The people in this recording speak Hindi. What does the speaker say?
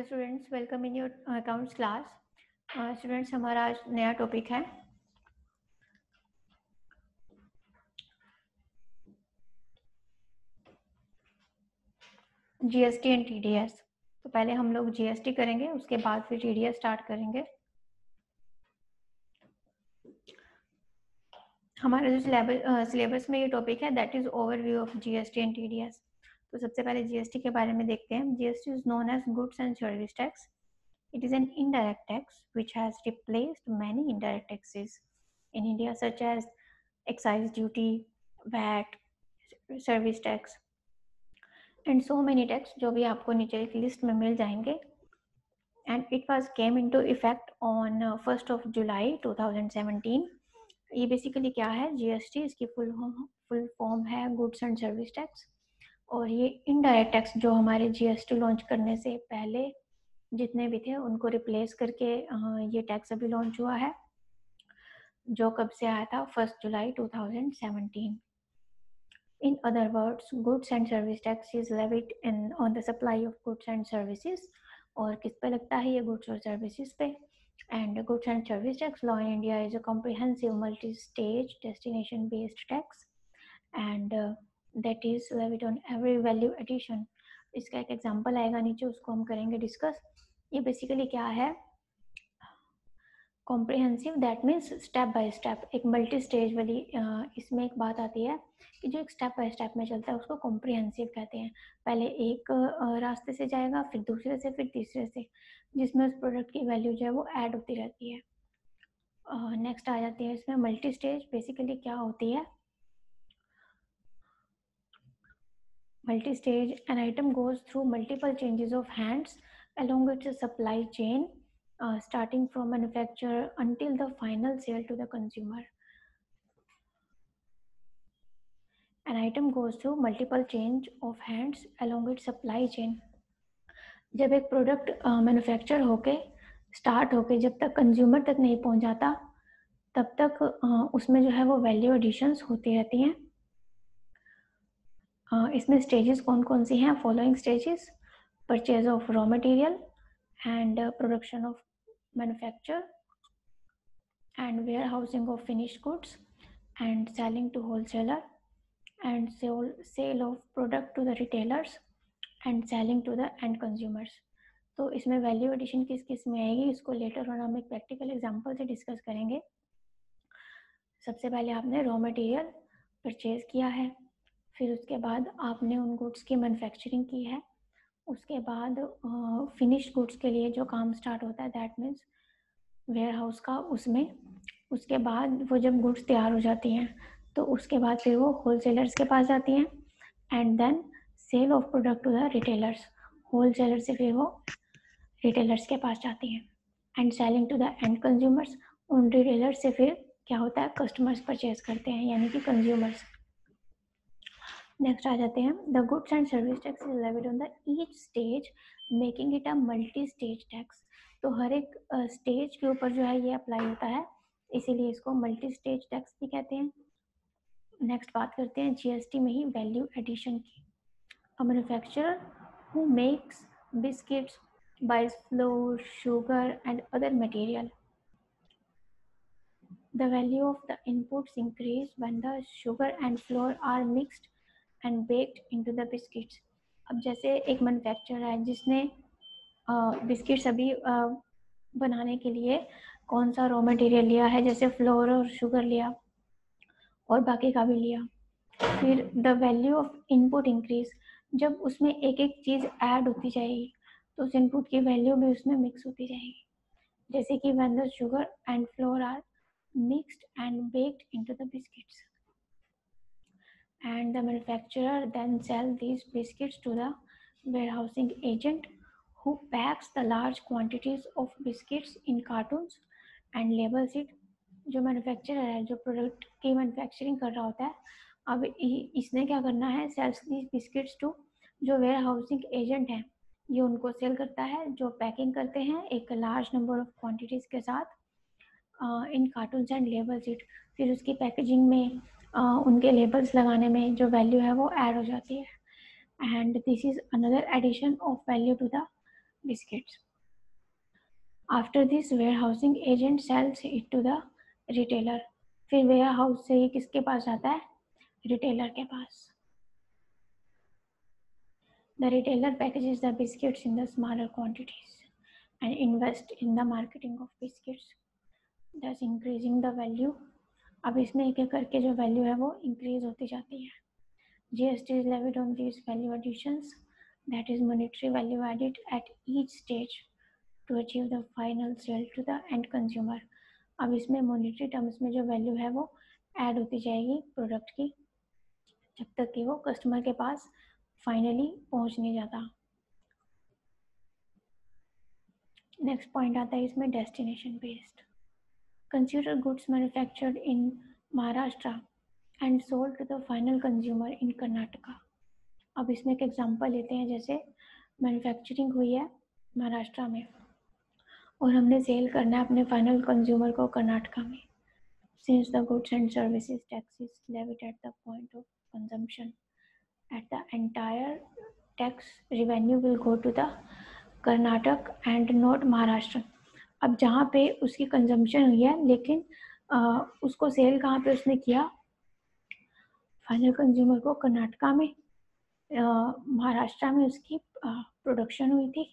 Hello students, welcome in your accounts class. Students, हमारा आज नया टॉपिक है जीएसटी एंड टीडीएस। तो पहले हम लोग जीएसटी करेंगे, उसके बाद फिर टीडीएस स्टार्ट करेंगे। हमारा जो सिलेबस में ये टॉपिक है that is overview of GST and TDS. तो सबसे पहले जीएसटी के बारे में देखते हैं। GST is known as goods and service tax. It is an indirect tax which has replaced many indirect taxes in India such as excise duty, VAT, service tax and so many tax जो भी आपको नीचे एक लिस्ट में मिल जाएंगे. And it was came into effect on 1st of July 2017. ये बेसिकली क्या है? जीएसटी इसकी फुल फॉर्म है गुड्स एंड सर्विस टैक्स. और ये इनडायरेक्ट टैक्स जो हमारे जीएसटी लॉन्च करने से पहले जितने भी थे उनको रिप्लेस करके ये टैक्स अभी लॉन्च हुआ है, जो कब से आया था? 1 जुलाई 2017. In other words, goods and service tax is levied on the supply of goods and services. और किस पे लगता है ये? goods और services पे. And goods and service tax law in India is a comprehensive multi-stage destination-based tax, and that is levied on every value addition. इसका एक एग्जांपल आएगा नीचे, उसको हम करेंगे डिस्कस. ये बेसिकली क्या है? Comprehensive that means step by step, एक मल्टी स्टेज वाली. इसमें एक बात आती है कि जो एक स्टेप बाय स्टेप में चलता है उसको कॉम्प्रिहेंसिव कहते हैं. पहले एक रास्ते से जाएगा, फिर दूसरे से, फिर तीसरे से, जिसमें उस प्रोडक्ट की वैल्यू जो है वो ऐड होती रहती है. नेक्स्ट आ जाती है इसमें मल्टी स्टेज. बेसिकली क्या होती है multi stage? An item goes through multiple changes of hands along its supply chain, starting from manufacturer until the final sale to the consumer. An item goes through multiple change of hands along its supply chain. जब एक प्रोडक्ट मैन्युफैक्चर होके स्टार्ट होके जब तक कंज्यूमर तक नहीं पहुंच जाता तब तक उसमें जो है वो वैल्यू एडिशंस होती रहती हैं. इसमें स्टेजेस कौन कौन सी हैं? Following stages: purchase of raw material and production of manufacture and warehousing of finished goods and selling to wholesaler and sale of product to the retailers and selling to the end consumers. तो इसमें वैल्यू एडिशन किस किस में आएगी इसको लेटर और हम एक प्रैक्टिकल एग्जांपल से डिस्कस करेंगे. सबसे पहले आपने रॉ मटेरियल परचेज किया है, फिर उसके बाद आपने उन गुड्स की मैन्युफैक्चरिंग की है, उसके बाद फिनिश्ड गुड्स के लिए जो काम स्टार्ट होता है दैट मीन्स वेयर हाउस का, उसमें. उसके बाद वो जब गुड्स तैयार हो जाती हैं तो उसके बाद फिर वो होलसेलर्स के पास जाती हैं and then sell of product to the retailers. Wholesaler से फिर वो रिटेलर्स के पास जाती हैं and selling to the end consumers. उन रिटेलर्स से फिर क्या होता है? कस्टमर्स परचेज करते हैं, यानी कि कंज्यूमर्स. नेक्स्ट आ जाते हैं the goods and service tax is levied on the each stage making it a multi stage tax. तो हर एक स्टेज के ऊपर जो है ये अप्लाई होता है, इसीलिए इसको मल्टी स्टेज टैक्स भी कहते हैं. नेक्स्ट बात करते हैं जीएसटी में ही वैल्यू एडिशन की. A manufacturer who makes biscuits buys flour, sugar and other material. The value of the inputs increase when the sugar and flour are mixed and baked into the biscuits. अब जैसे एक मैन्युफैक्चरर है जिसने बिस्किट्स अभी बनाने के लिए कौन सा रॉ मटेरियल लिया है, जैसे फ्लोर और शुगर लिया और बाकी का भी लिया. फिर the value of input increase, जब उसमें एक एक चीज़ ऐड होती जाएगी तो उस इनपुट की वैल्यू भी उसमें मिक्स होती जाएगी. जैसे कि when the sugar and flour are mixed and baked into the biscuits, and the manufacturer then sell these biscuits to the warehousing agent who packs the large quantities of biscuits in cartons and labels it. जो मैन्युफैक्चरर है, जो प्रोडक्ट की मैन्युफैक्चरिंग कर रहा होता है, अब इसने क्या करना है? सेल्स दीज बिस्किट्स टू, जो वेयर हाउसिंग एजेंट है ये उनको सेल करता है, जो पैकिंग करते हैं एक लार्ज नंबर ऑफ क्वांटिटीज़ के साथ इन कार्टून्स एंड लेबल्स इट. फिर उसकी पैकेजिंग में उनके लेबल्स लगाने में जो वैल्यू है वो ऐड हो जाती है. And this is another addition of value to the biscuits. After this, warehousing agent sells it to the retailer. फिर warehouse से ये किसके पास जाता है? Retailer के पास. The retailer packages the biscuits in the smaller quantities and invest in the marketing of biscuits, thus increasing the value. अब इसमें एक एक करके जो वैल्यू है वो इंक्रीज होती जाती है. GST is levied on these value additions, that is monetary value added at each stage to achieve the final sale to the end consumer. अब इसमें monetary terms में जो वैल्यू है वो ऐड होती जाएगी प्रोडक्ट की जब तक कि वो कस्टमर के पास फाइनली पहुंच नहीं जाता. नेक्स्ट पॉइंट आता है इसमें destination based. Consider goods manufactured in Maharashtra and sold to the final consumer in Karnataka. अब इसमें एक एग्जांपल लेते हैं. जैसे मैन्युफैक्चरिंग हुई है महाराष्ट्र में और हमने सेल करना है अपने फाइनल कंज्यूमर को कर्नाटका में. Since the goods and services tax is levied at the point of consumption, at the entire tax revenue will go to the Karnataka and not Maharashtra. अब जहाँ पे उसकी कंजम्पशन हुई है लेकिन उसको सेल कहाँ पे उसने किया? फाइनल कंज्यूमर को कर्नाटका में. महाराष्ट्र में उसकी प्रोडक्शन हुई थी